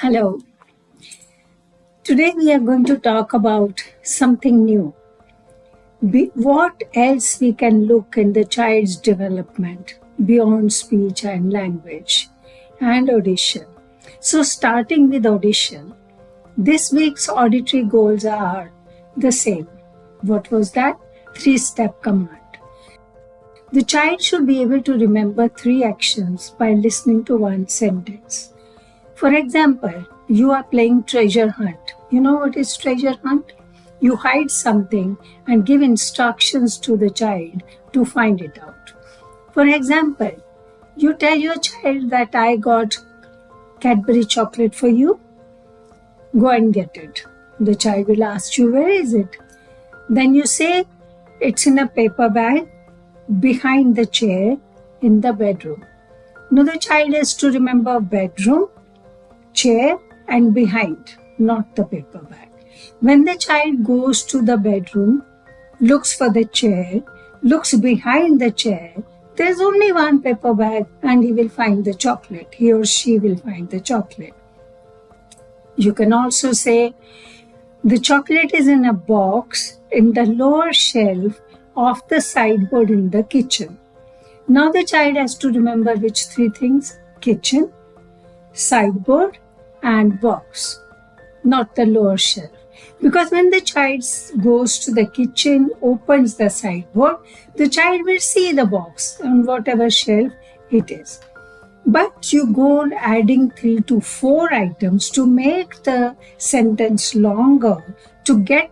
Hello. Today we are going to talk about something new. What else we can look in the child's development beyond speech and language and audition. So starting with audition, this week's auditory goals are the same. What was that? 3-step command. The child should be able to remember 3 actions by listening to one sentence. For example, you are playing treasure hunt. You know what is treasure hunt? You hide something and give instructions to the child to find it out. For example, you tell your child that I got Cadbury chocolate for you. Go and get it. The child will ask you, where is it? Then you say, it's in a paper bag behind the chair in the bedroom. Now the child has to remember bedroom, chair and behind, not the paper bag. When the child goes to the bedroom, looks for the chair, looks behind the chair, there's only one paper bag and he will find the chocolate. He or she will find the chocolate. You can also say, the chocolate is in a box in the lower shelf of the sideboard in the kitchen. Now the child has to remember which 3 things? Kitchen, sideboard and box, not the lower shelf. Because when the child goes to the kitchen, opens the sideboard, the child will see the box on whatever shelf it is. But you go on adding 3 to 4 items to make the sentence longer, to get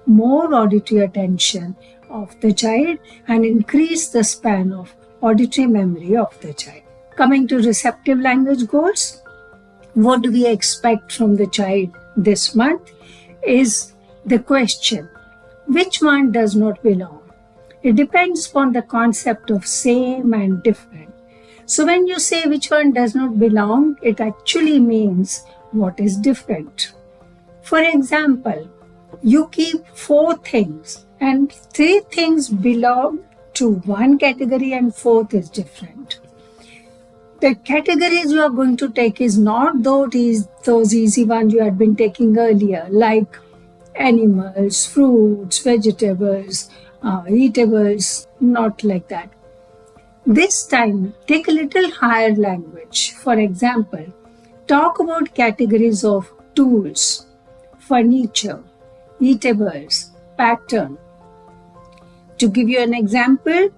more auditory attention of the child and increase the span of auditory memory of the child. Coming to receptive language goals, what do we expect from the child this month is the question, which one does not belong? It depends upon the concept of same and different. So when you say which one does not belong, it actually means what is different. For example, you keep 4 things and 3 things belong to one category and 4th is different. The categories you are going to take is not those easy ones you had been taking earlier, like animals, fruits, vegetables, eatables, not like that. This time, take a little higher language. For example, talk about categories of tools, furniture, eatables, pattern. To give you an example,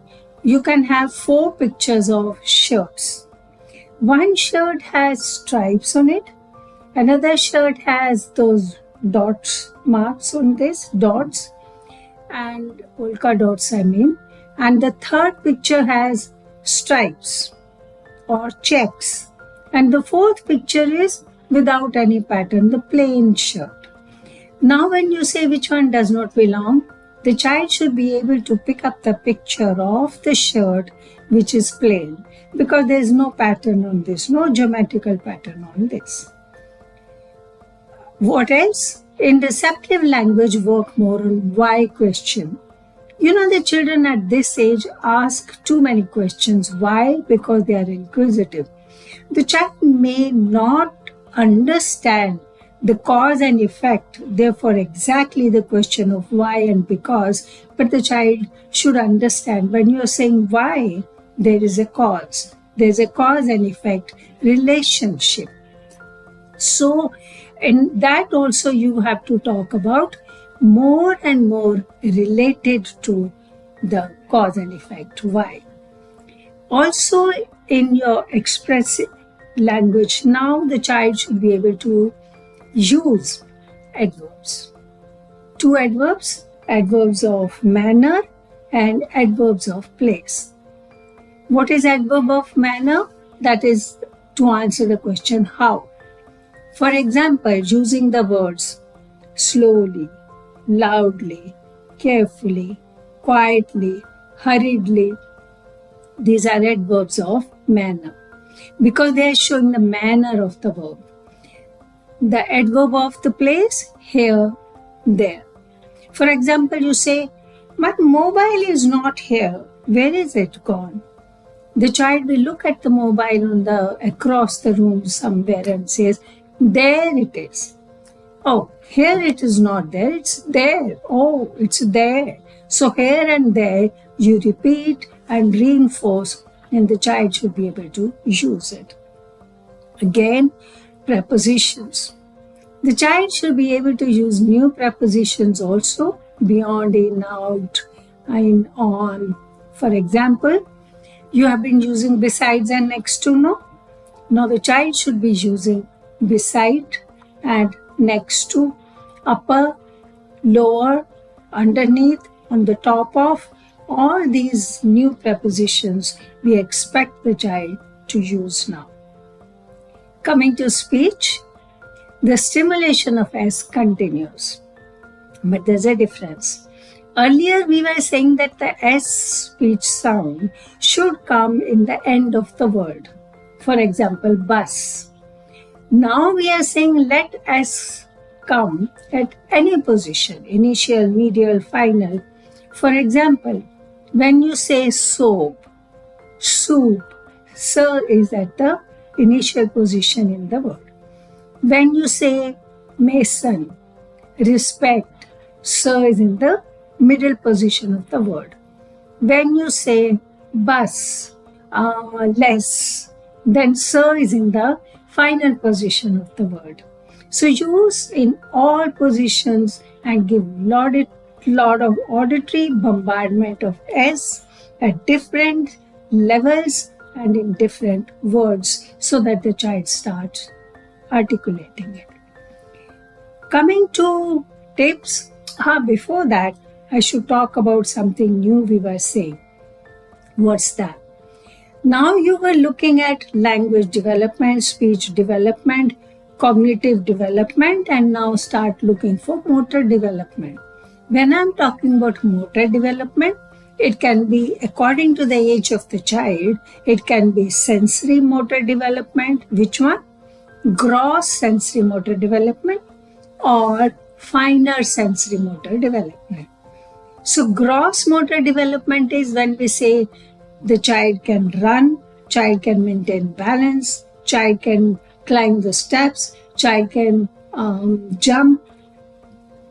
you can have 4 pictures of shirts. One shirt has stripes on it, another shirt has those dots, marks on this, dots, and polka dots and the 3rd picture has stripes or checks, and the 4th picture is without any pattern, the plain shirt. Now when you say which one does not belong, the child should be able to pick up the picture of the shirt which is plain, because there is no pattern on this, no geometrical pattern on this. What else? In receptive language, work more on why question. You know, the children at this age ask too many questions. Why? Because they are inquisitive. The child may not understand the cause and effect, therefore exactly the question of why and because, but the child should understand when you are saying why, there is a cause. There is a cause and effect relationship. So in that also you have to talk about more and more related to the cause and effect, why. Also in your expressive language, now the child should be able to use adverbs. 2 adverbs, adverbs of manner and adverbs of place. What is adverb of manner? That is to answer the question how. For example, using the words slowly, loudly, carefully, quietly, hurriedly. These are adverbs of manner because they are showing the manner of the verb. The adverb of the place, here, there. For example, you say, my mobile is not here. Where is it gone? The child will look at the mobile across the room somewhere and says, There it is. Oh, here it is not there, it's there. Oh, it's there. So here and there you repeat and reinforce, and the child should be able to use it. Again, prepositions. The child should be able to use new prepositions also, beyond, in, out, in, on. For example, you have been using besides and next to, no? Now the child should be using beside and next to, upper, lower, underneath, on the top of. All these new prepositions we expect the child to use now. Coming to speech, the stimulation of S continues. But there's a difference. Earlier we were saying that the S speech sound should come in the end of the word. For example, bus. Now we are saying let S come at any position, initial, medial, final. For example, when you say soap, soup, sir is at the initial position in the word. When you say mason, respect, sir is in the middle position of the word. When you say bus, less, then sir is in the final position of the word. So use in all positions and give lot of auditory bombardment of S at different levels and in different words so that the child starts articulating it. Coming to tips, before that, I should talk about something new we were saying. What's that? Now you were looking at language development, speech development, cognitive development, and now start looking for motor development. When I'm talking about motor development, it can be according to the age of the child. It can be sensory motor development. Which one? Gross sensory motor development or finer sensory motor development. So gross motor development is when we say the child can run, child can maintain balance, child can climb the steps, child can jump.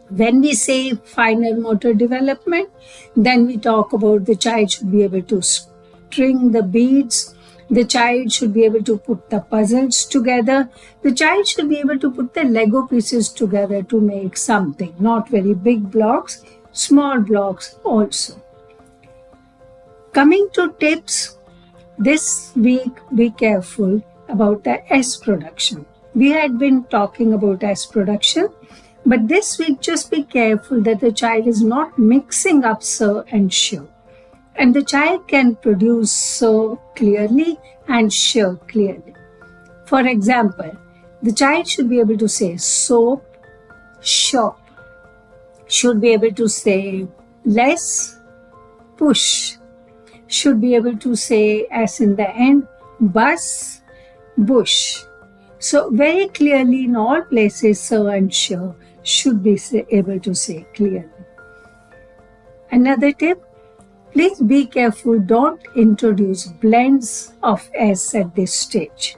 When we say finer motor development, then we talk about the child should be able to string the beads, the child should be able to put the puzzles together, the child should be able to put the Lego pieces together to make something, not very big blocks, small blocks also. Coming to tips, this week be careful about the S production. We had been talking about S production, but this week just be careful that the child is not mixing up sir and sure. And the child can produce so clearly and sure clearly. For example, the child should be able to say soap, shop, should be able to say less, push, should be able to say as in the end, bus, bush. So very clearly in all places, sir and sure should be able to say clearly. Another tip, please be careful, don't introduce blends of S at this stage.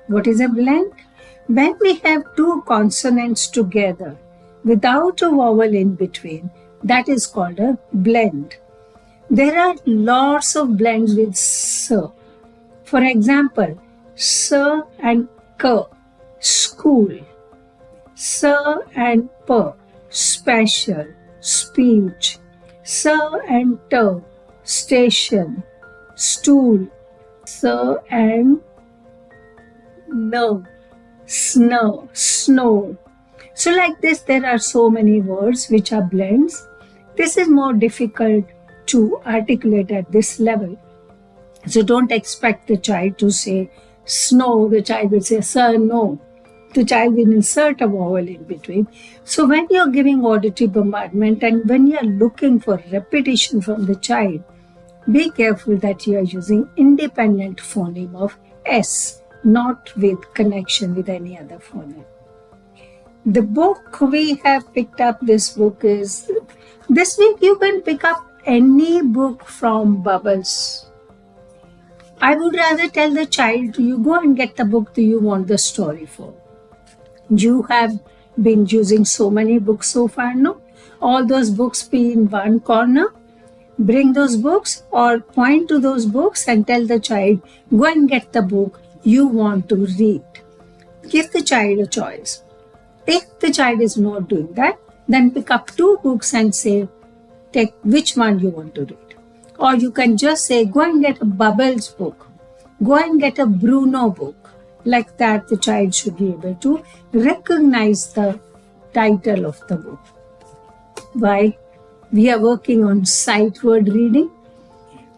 What is a blend? When we have two consonants together without a vowel in between, that is called a blend. There are lots of blends with sir. For example, sir and k, school. Sir and p, special, speech. Sir and t, station, stool. Sir and n, snow, snow. So like this, there are so many words which are blends. This is more difficult to articulate at this level. So don't expect the child to say snow. The child will say sir, no. The child will insert a vowel in between. So when you're giving auditory bombardment and when you're looking for repetition from the child, be careful that you are using independent phoneme of S, not with connection with any other phoneme. The book we have picked up, this book is, this week you can pick up any book from Bubbles. I would rather tell the child, you go and get the book that you want the story for. You have been using so many books so far, no? All those books be in one corner. Bring those books or point to those books and tell the child, go and get the book you want to read. Give the child a choice. If the child is not doing that, then pick up two books and say, take which one you want to read. Or you can just say, go and get a Bubbles book. Go and get a Bruno book. Like that, the child should be able to recognize the title of the book. Why? We are working on sight word reading.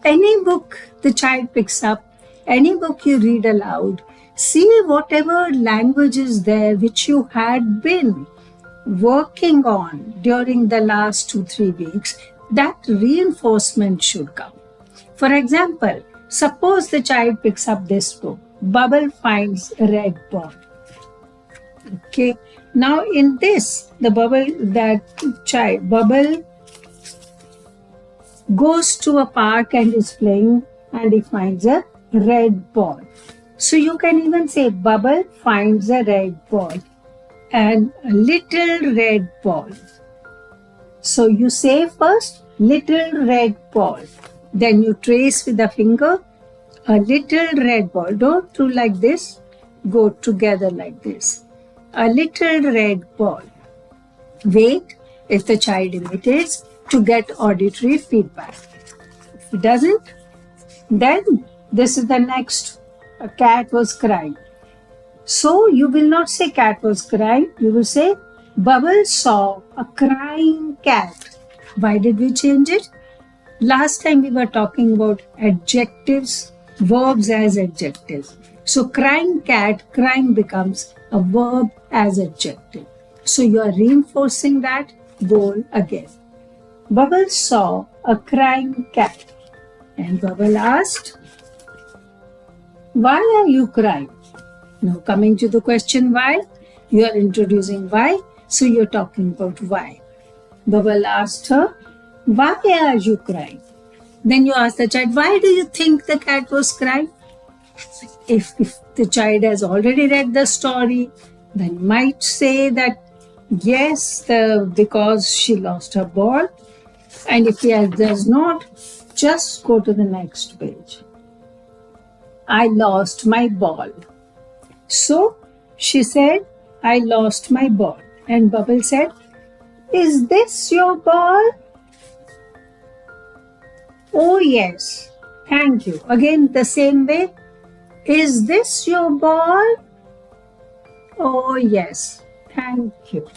Any book the child picks up, any book you read aloud, see whatever language is there which you had been working on during the last 2-3 weeks, that reinforcement should come. For example, suppose the child picks up this book, Bubble Finds a Red Ball. Okay, now in this, Bubble goes to a park and is playing and he finds a red ball. So you can even say Bubble finds a red ball and a little red ball. So you say first little red ball. Then you trace with the finger a little red ball. Don't do like this. Go together like this. A little red ball. Wait if the child imitates to get auditory feedback. If it doesn't, then this is the next. A cat was crying. So you will not say cat was crying. You will say Bubble saw a crying cat. Why did we change it? Last time we were talking about adjectives, verbs as adjectives. So crying cat, crying becomes a verb as adjective. So you are reinforcing that goal again. Bubble saw a crying cat. And Bubble asked, why are you crying? Now coming to the question why, you are introducing why, so you're talking about why. Bubble asked her, why are you crying? Then you ask the child, why do you think the cat was crying? If the child has already read the story, then might say that yes, because she lost her ball. And if he does not, just go to the next page. I lost my ball. So she said, I lost my ball. And Bubble said, is this your ball? Oh yes, thank you. Again the same way. Is this your ball? Oh yes, thank you.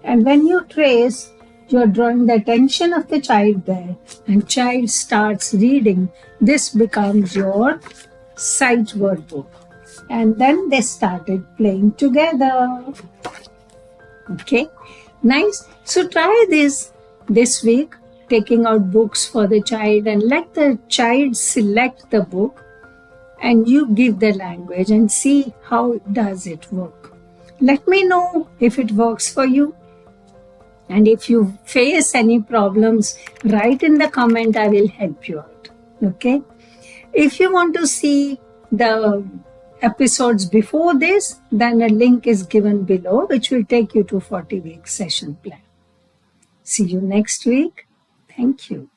And when you trace, you're drawing the attention of the child there, and child starts reading. This becomes your sight word book. And then they started playing together. Okay, nice. So try this week, taking out books for the child and let the child select the book and you give the language and see how does it work. Let me know if it works for you. And if you face any problems, write in the comment, I will help you out. Okay? If you want to see the episodes before this, then a link is given below, which will take you to 40-week session plan. See you next week. Thank you.